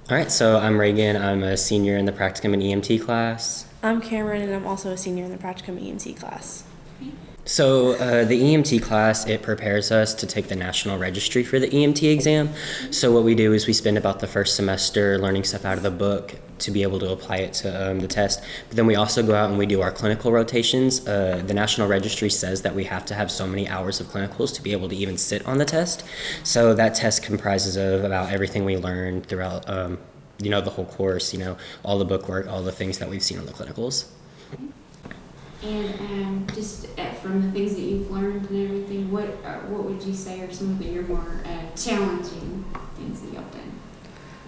All right, so I'm Reagan. I'm a senior in the practicum and EMT class. I'm Cameron, and I'm also a senior in the Practicum EMT class. So the EMT class, it prepares us to take the national registry for the EMT exam. So what we do is we spend about the first semester learning stuff out of the book to be able to apply it to the test. But then we also go out and we do our clinical rotations. The national registry says that we have to have so many hours of clinicals to be able to even sit on the test. So that test comprises of about everything we learned throughout the whole course, all the book work, all the things that we've seen on the clinicals. And just from the things that you've learned and everything, what would you say are some of your more challenging things that you've done?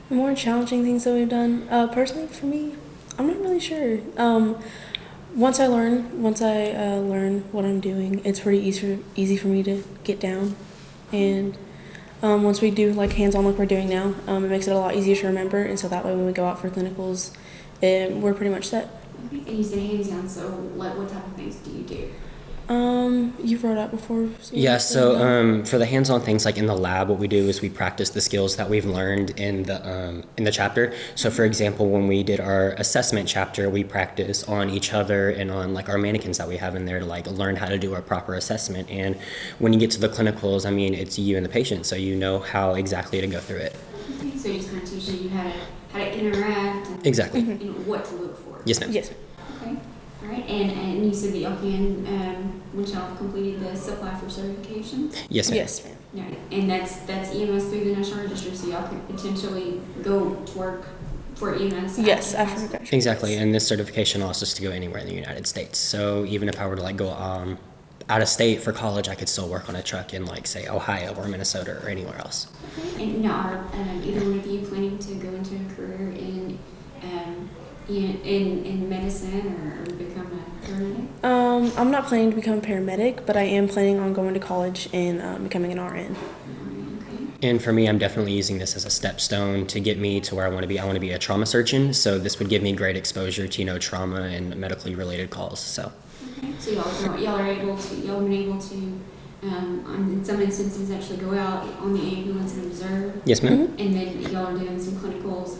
The more challenging things that we've done, personally for me, I'm not really sure. Once I learn what I'm doing, it's pretty easy for me to get down. And once we do like hands-on like we're doing now, it makes it a lot easier to remember. And so that way when we go out for clinicals, we're pretty much set. And you said hands-on, so what type of things do you do? You've brought up before. So for the hands-on things, like in the lab, what we do is we practice the skills that we've learned in the chapter. So for example, when we did our assessment chapter, we practice on each other and on like our mannequins that we have in there to like learn how to do a proper assessment. And when you get to the clinicals, I mean, it's you and the patient, so you know how exactly to go through it. Okay, so you're just kind of teaching you how to interact. And, Exactly. what to look for. Yes, ma'am. Yes. Okay. All right. And you said that y'all can, once y'all have completed the Sulphur certification. Yes, ma'am. Yes, ma'am. Yeah, and that's EMS through the National Register, so y'all could potentially go to work for EMS. Yes, after graduation. Exactly, and this certification allows us to go anywhere in the United States. So even if I were to like go out of state for college, I could still work on a truck in like say Ohio or Minnesota or anywhere else. Okay. And now, are either one of you planning to go into a career in medicine or become a paramedic? I'm not planning to become a paramedic, but I am planning on going to college and becoming an RN. Okay. And for me, I'm definitely using this as a stepstone to get me to where I want to be. I want to be a trauma surgeon, so this would give me great exposure to trauma and medically related calls. So. Okay. So y'all have been able to, in some instances, actually go out on the ambulance and observe. Yes, ma'am. Mm-hmm. And then y'all are doing some clinicals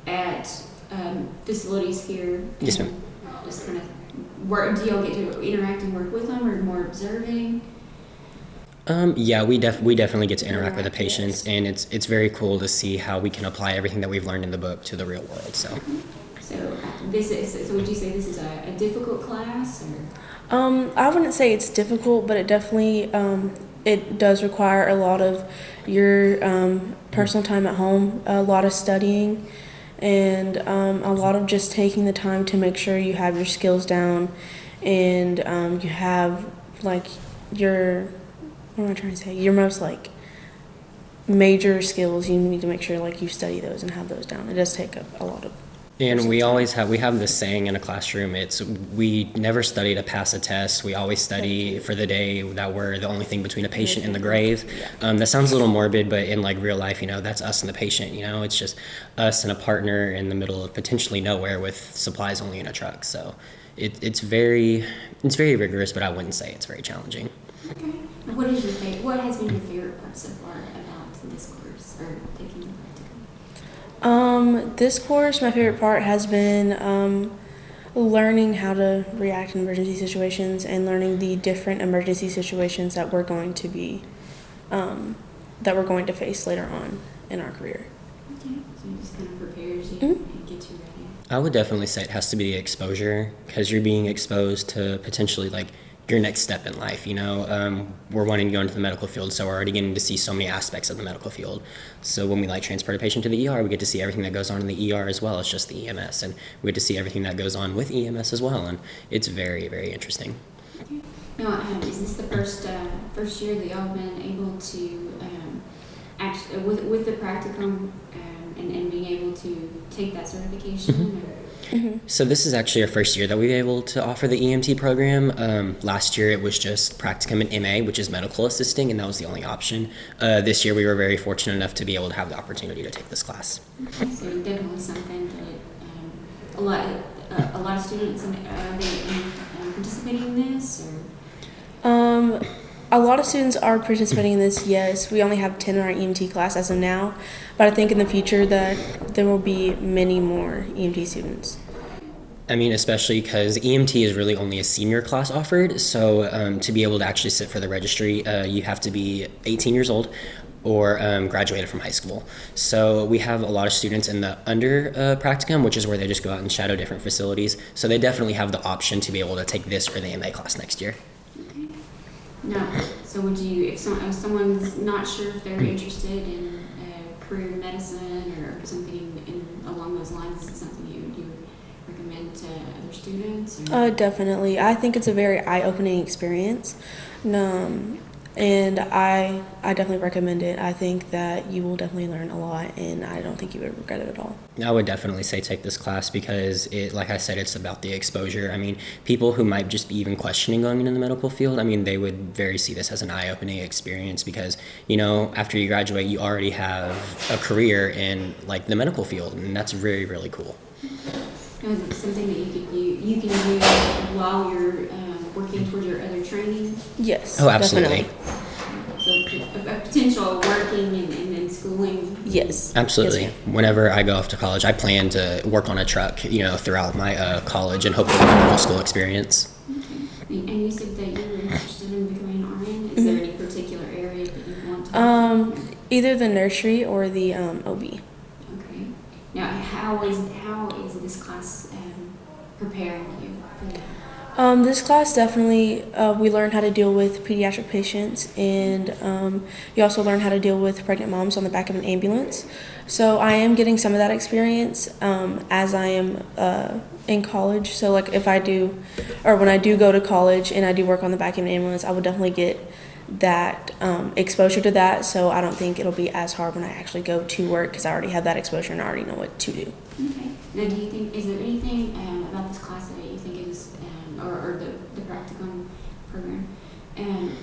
at facilities here. Yes, ma'am. Just kind of work. Do y'all get to interact and work with them, or more observing? Yeah, we definitely get to interact with the patients, and it's very cool to see how we can apply everything that we've learned in the book to the real world. So. So would you say this is a difficult class, or? I wouldn't say it's difficult, but it definitely it does require a lot of your personal time at home, a lot of studying, and a lot of just taking the time to make sure you have your skills down, and you have like what am I trying to say? Your most like major skills. You need to make sure like you study those and have those down. It does take a lot of. And we have this saying in a classroom, we never study to pass a test. We always study for the day that we're the only thing between a patient and the grave. That sounds a little morbid, but in like real life, that's us and the patient, it's just us and a partner in the middle of potentially nowhere with supplies only in a truck. So it's very rigorous, but I wouldn't say it's very challenging. Okay. What has been your favorite part so far about this course or taking the practicum? This course, my favorite part has been learning how to react in emergency situations and learning the different emergency situations that we're going to face later on in our career. Okay. So it just kind of prepares you and gets you ready. I would definitely say it has to be the exposure, because you're being exposed to potentially like your next step in life. We're wanting to go into the medical field, so we're already getting to see so many aspects of the medical field. So when we like transport a patient to the ER, we get to see everything that goes on in the ER as well as just the EMS, and we get to see everything that goes on with EMS as well, and it's very, very interesting. Okay. Now, is this the first year that y'all have been able to actually with the practicum and being able to take that certification? Mm-hmm. So this is actually our first year that we were able to offer the EMT program. Last year it was just practicum and MA, which is medical assisting, and that was the only option. This year we were very fortunate enough to be able to have the opportunity to take this class. Okay, so definitely something that a lot of students are they participating in this, or? A lot of students are participating in this, yes. We only have 10 in our EMT class as of now, but I think in the future that there will be many more EMT students. I mean, especially because EMT is really only a senior class offered. So to be able to actually sit for the registry, you have to be 18 years old or graduated from high school. So we have a lot of students in the under practicum, which is where they just go out and shadow different facilities. So they definitely have the option to be able to take this or the MA class next year. Okay. Now, so would you, if someone's not sure if they're interested in career medicine or something along those lines, is it something you would recommend to other students? Or? Definitely. I think it's a very eye-opening experience. And I definitely recommend it. I think that you will definitely learn a lot, and I don't think you would regret it at all. I would definitely say take this class because it, like I said, it's about the exposure. I mean, people who might just be even questioning going into the medical field, I mean, they would very see this as an eye-opening experience because, you know, after you graduate, you already have a career in like the medical field, and that's really, really cool. Is it something that you can do while you're working towards your other training? Yes. Oh, absolutely. Definitely. So a potential working and schooling? Yes. Absolutely. Yes, Whenever I go off to college, I plan to work on a truck, you know, throughout my college and hopefully medical school experience. Okay. And you said that you were interested in becoming an RN. Is there any particular area that you want to? Either the nursery or the OB. Okay. Now, how is this class preparing you for that? This class definitely, we learn how to deal with pediatric patients, and you also learn how to deal with pregnant moms on the back of an ambulance. So I am getting some of that experience as I am in college. So like if I do, or when I do go to college and I do work on the back of an ambulance, I would definitely get that exposure to that. So I don't think it'll be as hard when I actually go to work because I already have that exposure and I already know what to do. Okay. Now, do you think, is there anything about this class that you think is or the practicum program,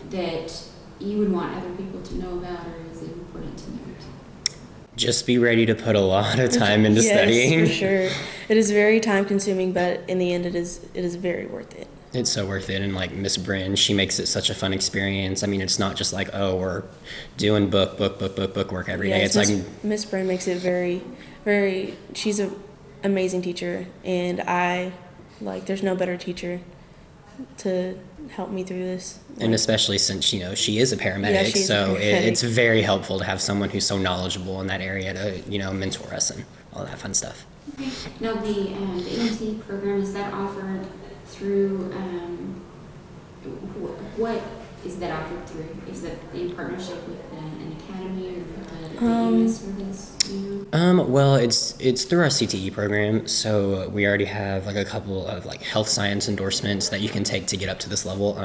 that you would want other people to know about, or is it important to note? Just be ready to put a lot of time into Yes, studying. for sure. It is very time consuming, but in the end it is very worth it. It's so worth it. And like Miss Bryn, she makes it such a fun experience. I mean, it's not just like, oh, we're doing book work every day. Yes, It's like Miss Bryn makes it very, she's an amazing teacher, and there's no better teacher to help me through this. and especially since, you know, she is a paramedic, Yeah, she is a so paramedic. it's very helpful to have someone who's so knowledgeable in that area to, you know, mentor us and all that fun stuff. Okay. Now, the EMT program, is that offered through, what is that offered through? Is that in partnership with an academy or the EMS service? You know? Well, it's through our CTE program, so we already have like a couple of like health science endorsements that you can take to get up to this level.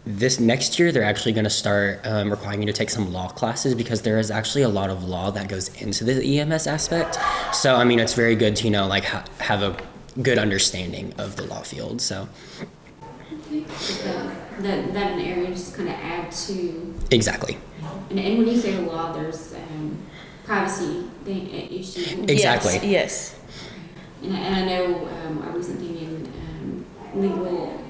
This next year, they're actually going to start requiring you to take some law classes because there is actually a lot of law that goes into the EMS aspect. So, I mean, it's very good to, you know, like have a good understanding of the law field. So, Okay. That an area just kind of add to. exactly. And when you say law, there's privacy issues. Exactly. Yes. And I know I was thinking in legal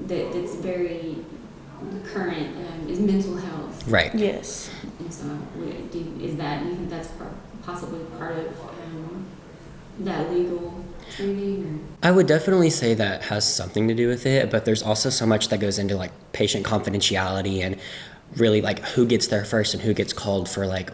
that's very current is mental health. Right. Yes. And so, do you think that's possibly part of that legal training? Or? I would definitely say that has something to do with it, but there's also so much that goes into like patient confidentiality and really like who gets there first and who gets called for like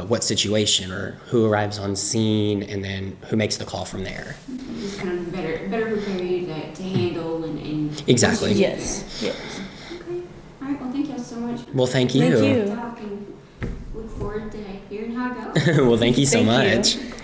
what situation or who arrives on scene and then who makes the call from there. Just kind of better prepare you to handle and Exactly. Yes. Yes. Okay. All right. Well, thank you so much. Well, thank you. Thank you. Talk and look forward to hearing how it goes. Well, thank you so Thank you. much.